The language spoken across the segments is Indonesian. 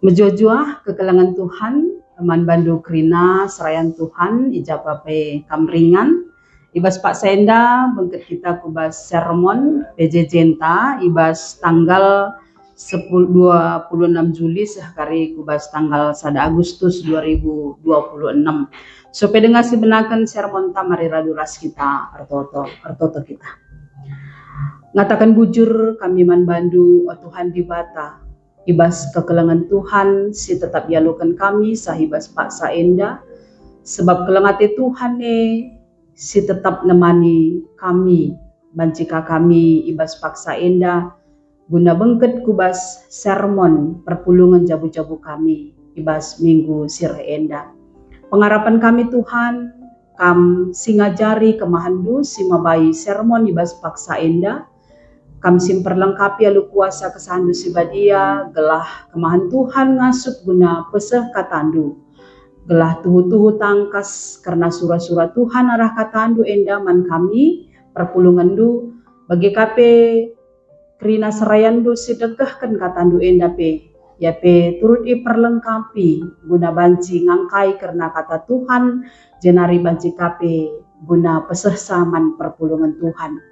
Mejojua kekelangan Tuhan, man bandu krina serayan Tuhan, ijapape kamringan, ibas Pak Senda, bengket kita kubas sermon, PJ Jenta, ibas tanggal 26 Juli sehari kubas tanggal 1 Agustus 2026. So pendengar si benakan sermon tamari raduras kita, artoto kita. Ngatakan bujur kami man bandu, oh Tuhan di bata, ibas kekelangan Tuhan si tetap yalukan kami sahibas Pak Saenda sebab kelengate Tuhan si tetap nemani kami bancika kami ibas Pak Saenda guna bengket kubas sermon perpulungan jabu-jabu kami ibas minggu sirenda. Pengharapan kami Tuhan kam singajari kemahandu si mabai sermon ibas Pak Saenda kam simperlengkapi alu kuasa kesandu sibadia gelah kemahan Tuhan ngasup guna peseh katandu gelah tuhu-tuhu tangkas karena surah-surah Tuhan arah katandu endaman kami perpulungan du bagi kape krina serayandu sidegahkan katandu endape yape turut perlengkapi guna banci ngangkai karena kata Tuhan jenari banci kape guna peseh saman perpulungan Tuhan.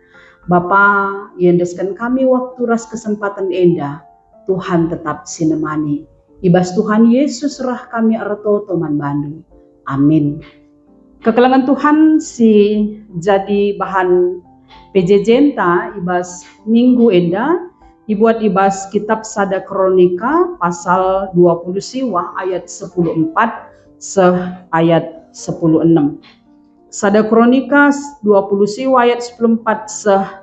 Bapa, yendeskan kami waktu ras kesempatan enda, Tuhan tetap sinemani. Ibas Tuhan Yesus rah kami arto toman bandu. Amin. Kekelangan Tuhan si jadi bahan PJ Jenta ibas minggu enda, dibuat ibas kitab Sada Kronika pasal 20 siwa ayat 14 ayat 16. Sada Kronika 20 siwa ayat 14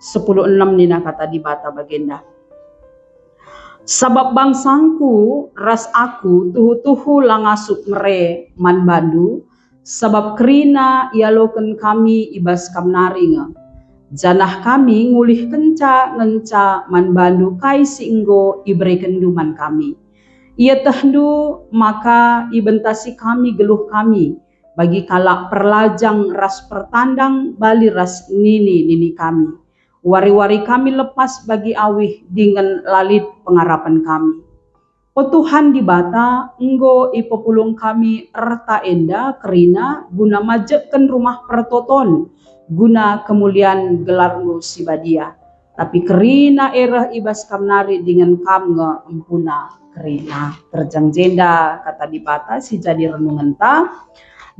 16 nina kata di bata bagenda. Sabab bangsangku ras aku tuhu-tuhu langasup mere man bandu sabab krina ialoken kami ibas kamnaringa. Janah kami ngulih kenca ngenca man bandu kai singgo ibreken duman kami. Ia tehdu maka ibentasi kami geluh kami. Bagi kalak perlajang ras pertandang bali ras nini kami. Wari-wari kami lepas bagi awih dengan lalit pengharapan kami. O Tuhan di bata, enggo ipopulung kami erta enda kerina guna majekkan rumah pertoton, guna kemuliaan gelarmu sibadia. Tapi kerina erah ibas kamnari dengan kam nge empuna kerina. Terjang jenda kata di bata si jadi renungan ta.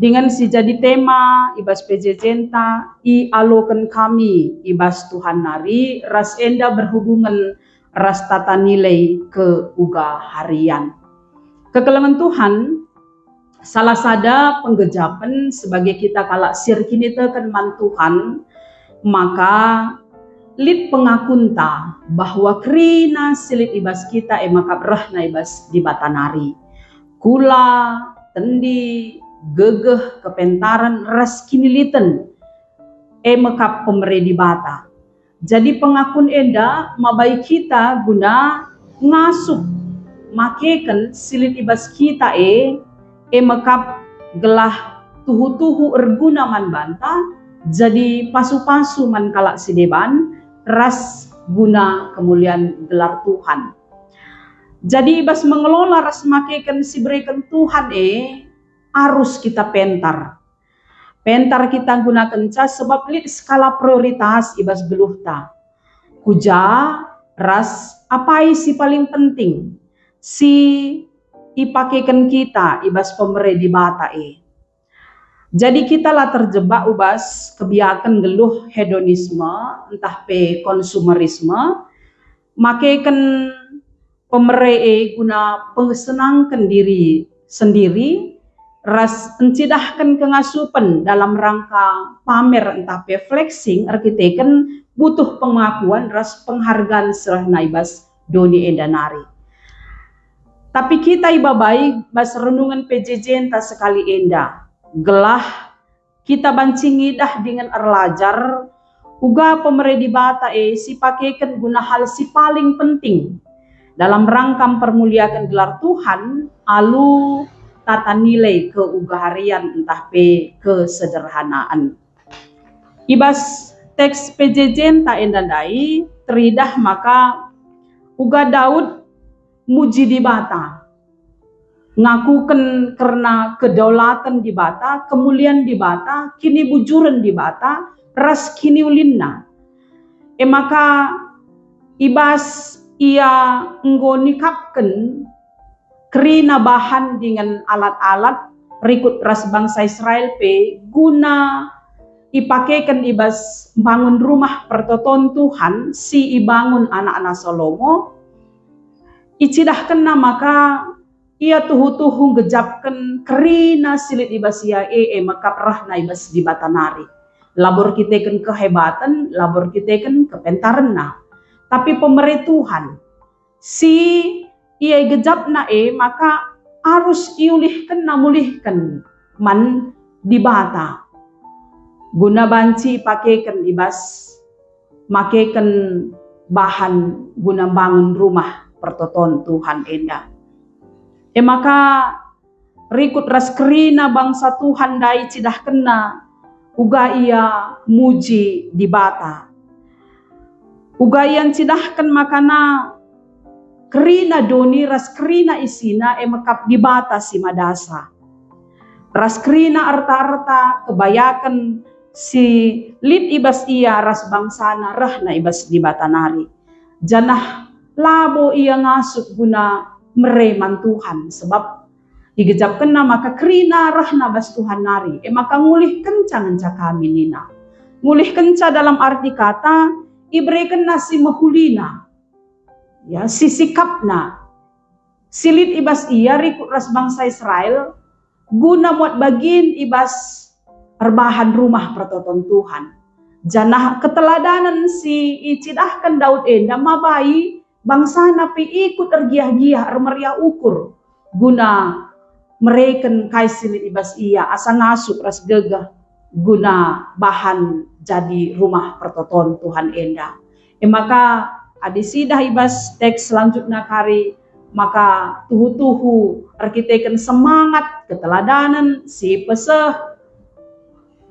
Dengan si jadi tema ibas PJ Jenta i alokan kami ibas Tuhan nari ras enda berhubungan ras tata nilai ke uga harian. Kekelangan Tuhan salah sada penggejapan sebagai kita kalak sir kini tekan man Tuhan maka lit pengakunta bahwa krina silit ibas kita maka berahna ibas di batanari kula tendi gegeh kepentaran ras kiniliten mekap pemere di bata. Jadi pengakun enda mabai kita guna ngasup makeken silit ibas kita mekap gelah tuhu-tuhu erguna man banta jadi pasu-pasu man kalak sideban ras guna kemuliaan gelar Tuhan. Jadi ibas mengelola ras makeken si berikan Tuhan harus kita pentar kita gunakan cas sebab lit skala prioritas ibas geluhta kuja ras apa si paling penting si ipakekan kita ibas pemere di bata jadi kita lah terjebak ubas kebiakan geluh hedonisme entah pe konsumerisme makekan pemere guna pensenangkan diri sendiri ras encidahkan kengasupan dalam rangka pamer entah pe flexing arkiteken butuh pengakuan ras penghargaan serah naibas doni endanari. Tapi kita iba baik bas renungan PJ Jenta sekali enda gelah kita bancingidah dengan erlajar uga pemere di bata si pakeken guna hal si paling penting dalam rangka permuliakan gelar Tuhan alu tata nilai keugaharian entah pe kesederhanaan. Ibas teks PJ Jenta endandai teridah maka uga Daud muji di bata ngakukan karena kedaulatan di bata, kemuliaan di bata, kini bujuran di bata, ras kini ulinna. Maka ibas ia nggonikapkan kerina bahan dengan alat-alat rikut ras bangsa Israel pe guna ipakaikan ibas bangun rumah pertoton Tuhan si ibangun anak-anak Salomo icidahkan maka ia tuhu-tuhu ngejapkan kerina silit ibas ia maka perahna ibas di batanari labor kita kan kehebatan labor kita kan kepentaran tapi pemerintah Tuhan si ia gejapna maka harus iulihkan namulihkan man di bata guna banci pakaikan ibas makaikan bahan guna bangun rumah pertoton Tuhan enda maka rikut ras kerina bangsa Tuhan dai cidah kena uga ia muji di bata uga yang cidahkan makana kerina doni ras kerina isina makap di bata si madasa ras kerina arta-arta kebayakan si lit ibas ia ras bangsana rahna ibas di batanari janah labo ia ngasuk guna mereman Tuhan sebab digejapkan maka kerina rahna bas Tuhan nari maka ngulih kencang kami nina ngulih kenca dalam arti kata ibrekan nasi mahulina ya si sikapna silit ibas ia rikut ras bangsa Israel guna muat bagin ibas perbahan rumah pertoton Tuhan janah keteladanan si icidahkan Daud enda mabai bangsa napi ikut ergiah-giah ermeriah ukur guna mereken kai silit ibas ia asa ngasuk ras gegah guna bahan jadi rumah pertoton Tuhan enda maka adisidah ibas teks selanjutnya kari maka tuhu-tuhu arkiteken semangat keteladanan si peseh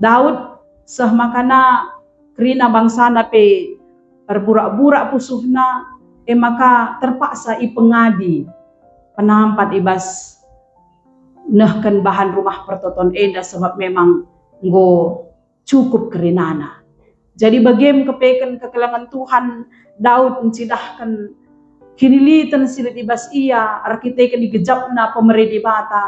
Daud seh makana kerina bangsa nape berburak-burak pusuhna maka terpaksa ipengadi penampat ibas nehken bahan rumah pertoton enda sebab memang nggo cukup kerinana jadi bagem kepeken kekelangan Tuhan Daud mencidahkan kinilitan silit ibas ia arkiteken digejapna pemerintah bata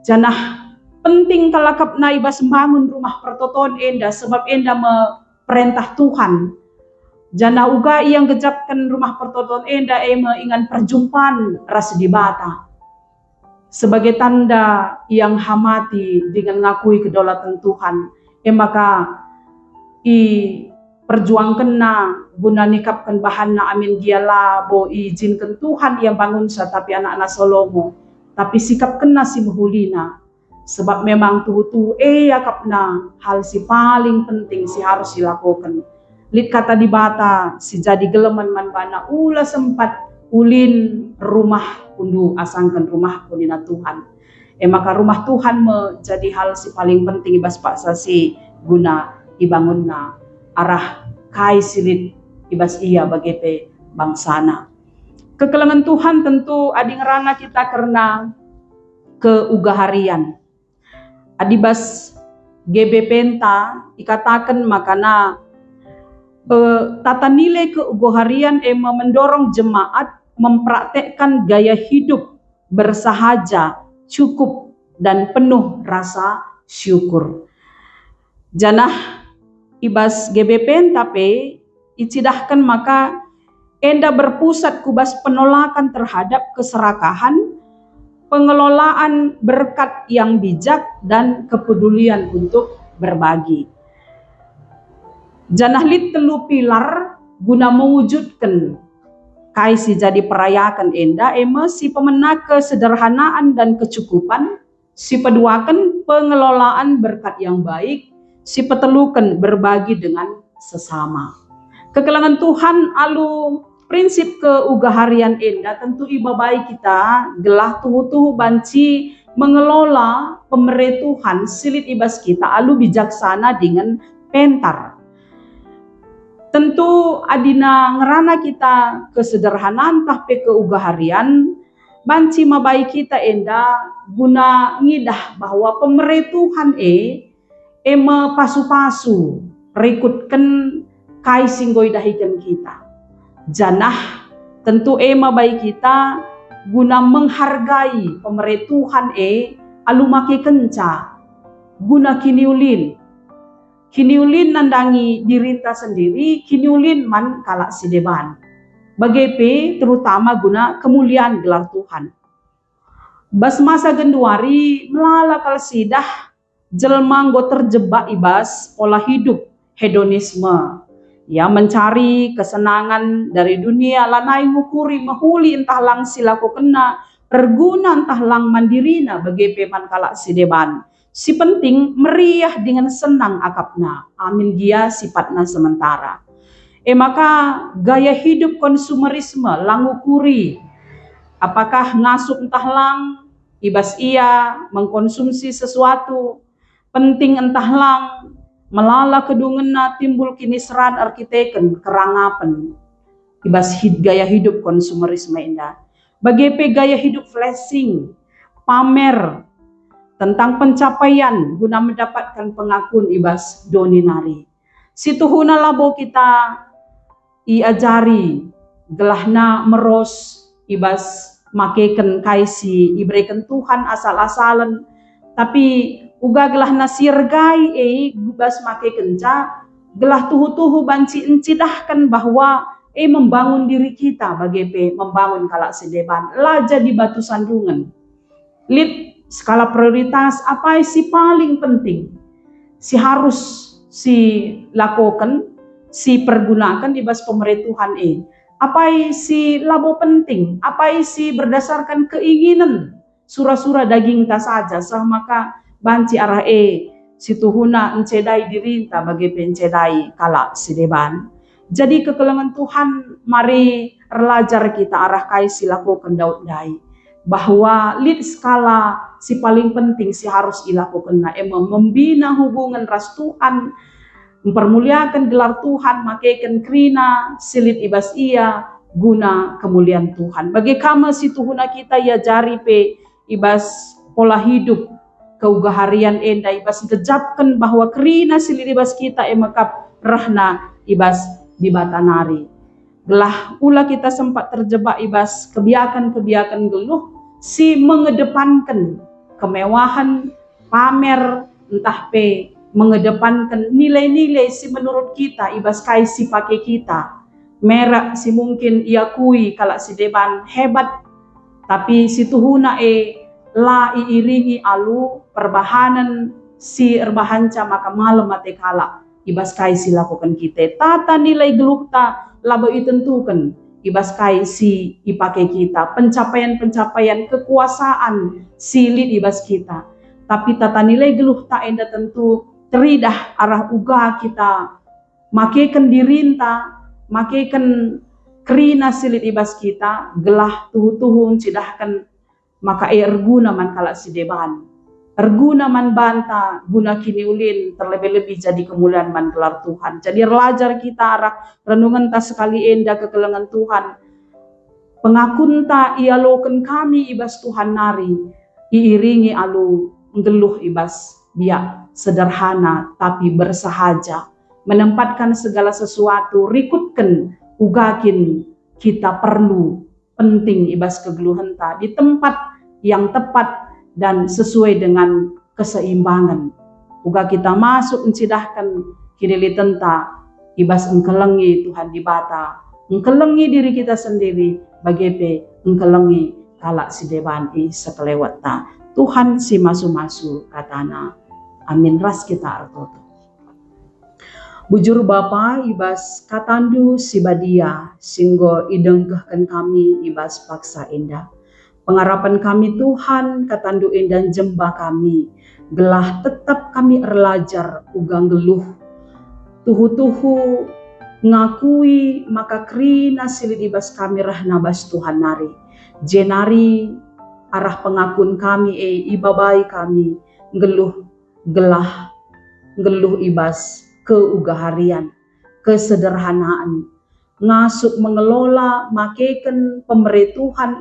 janah penting kalakap na ibas membangun rumah pertoton enda sebab enda perintah Tuhan jana uga yang gejapkan rumah pertoton enda ingan perjumpaan ras di bata sebagai tanda yang hamati dengan ngakui kedaulatan Tuhan maka perjuangkan na guna nikapkan bahan na amin dia labo izinkan Tuhan yang bangun sa tapi anak-anak Salomo tapi sikap kena si mahulina sebab memang tuhu-tuhu yakap na hal si paling penting si harus dilakukan lit kata di bata si jadi geleman man bana ula sempat ulin rumah kundu asangkan rumah kunina Tuhan maka rumah Tuhan menjadi hal si paling penting ibas paksa si guna dibangun na arah kai silit ibas ia bagepe bangsana kekelangan Tuhan tentu adi ngerana kita karena keugaharian adibas GB penta ikatakan makana tata nilai keugaharian mendorong jemaat mempraktekkan gaya hidup bersahaja cukup dan penuh rasa syukur janah ibas GBP tapi icidahkan maka enda berpusat kubas penolakan terhadap keserakahan pengelolaan berkat yang bijak dan kepedulian untuk berbagi janah lit telu pilar guna mewujudkan kaisi jadi perayakan enda si pemena kesederhanaan dan kecukupan si peduakan pengelolaan berkat yang baik si petelukan berbagi dengan sesama kekelangan Tuhan alu prinsip keugaharian enda tentu iba baik kita gelah tuhu-tuhu banci mengelola pemerintah Tuhan silit ibas kita alu bijaksana dengan pentar tentu adina ngerana kita kesederhanaan tapi keugaharian banci mabai kita enda guna ngidah bahwa pemerintah ema pasu-pasu rekutkan kai singgoi dahikan kita. Janah tentu ema baik kita guna menghargai pemerintah alumake kenca guna kiniulin nandangi dirinta sendiri, kiniulin man kalak sideban. Bagepe terutama guna kemuliaan gelar Tuhan. Bas masa genduari melala kal sidah jelma nggo terjebak ibas pola hidup hedonisme. Ya mencari kesenangan dari dunia lanai ngukuri mahuli entah lang silaku kena perguna entah lang mandirina bagepe man kalak sideban. Si penting meriah dengan senang akapna. Amin dia sifatna sementara. Maka gaya hidup konsumerisme langukuri. Apakah ngasup entah lang, ibas ia mengkonsumsi sesuatu. Penting entah lang, melala kedungena timbul kini serat arkiteken kerangapan. Ibas gaya hidup konsumerisme indah. Bagepe gaya hidup flashing, pamer, tentang pencapaian guna mendapatkan pengakuan ibas doninari. Situhuna labo kita iajari gelahna meros ibas makeken kaisi iberikan Tuhan asal-asalan tapi uga gelahna sirgai ibas makeken ca gelah tuhu-tuhu banci encidahkan bahwa membangun diri kita bagepe membangun kalak sedeban lah jadi batu sandungan. Lid skala prioritas apa si paling penting si harus si lakukan si pergunakan di bas pemerintahan apa si labo penting apa si berdasarkan keinginan sura-sura daging ta saja sah maka banci arah si tuhuna encedai dirinta bagi pencedai kala sideban. Jadi kekelengan Tuhan mari relajar kita arah kai si lakukan daud dai bahwa lid skala si paling penting si harus dilakukan membina hubungan ras Tuhan, mempermuliakan gelar Tuhan, makaikan krina silit ibas ia guna kemuliaan Tuhan. Bagi kama si tuhuna kita ya jari pe ibas pola hidup keugaharian enda ibas jejapkan bahwa krina silit ibas kita emakap rahna ibas di batanari. Gelah ula kita sempat terjebak ibas kebiakan-kebiakan geluh si mengedepankan kemewahan, pamer, entah pe mengedepankan nilai-nilai si menurut kita ibas kai si pakai kita. Merak si mungkin iakui kalak si deban hebat tapi si tuhuna la iiringi alu perbahanan si erbahanca maka malam mate kalak ibas kai si lakukan kita. Tata nilai gelukta labo itentukan ibas kai si ipakai kita pencapaian-pencapaian kekuasaan silit ibas kita tapi tata nilai geluh tak enda tentu teridah arah uga kita makaikan dirinta makaikan krina silit ibas kita gelah tuhu-tuhu cidahkan maka erguna man kalak si deban erguna man banta guna kini ulin terlebih-lebih jadi kemuliaan man gelar Tuhan. Jadi relajar kita arah renungan ta sekali enda kekelengan Tuhan. Pengakunta ialoken kami ibas Tuhan nari iiringi alu ngeluh ibas biak sederhana tapi bersahaja menempatkan segala sesuatu rikutkan ugakin kita perlu penting ibas kegeluhan ta di tempat yang tepat dan sesuai dengan keseimbangan. Uga kita masuk mencidahkan kini tenta ibas engkelengi Tuhan di bata, engkelengi diri kita sendiri bagepe engkelengi kalak si deban sekelewat ta. Tuhan si masu-masu katana. Amin ras kita artoto. Bujur Bapa ibas katandu si badia singgo idengkahkan kami ibas paksa indah. Pengharapan kami Tuhan katandu dan jembah kami gelah tetap kami erlajar ugang geluh tuhu-tuhu ngakui maka krina silit ibas kami rahna bas Tuhan nari jenari arah pengakun kami ibabai kami geluh ibas keugaharian kesederhanaan ngasuk mengelola makaikan pemerintahan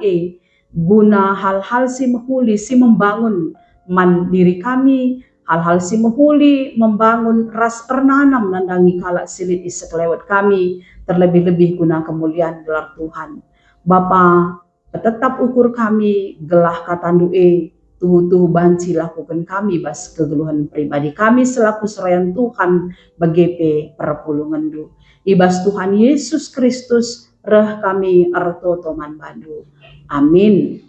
guna hal-hal si mahuli si membangun man diri kami, hal-hal si mahuli membangun ras pernanam nandangi kalak silit isa kelewat kami, terlebih-lebih guna kemuliaan gelar Tuhan. Bapa, tetap ukur kami gelah katandue tuhu banci lakukan kami bas kegeluhan pribadi kami selaku serayan Tuhan bagepe perpulungan du. Ibas Tuhan Yesus Kristus reh kami arto toman bandu. Amin.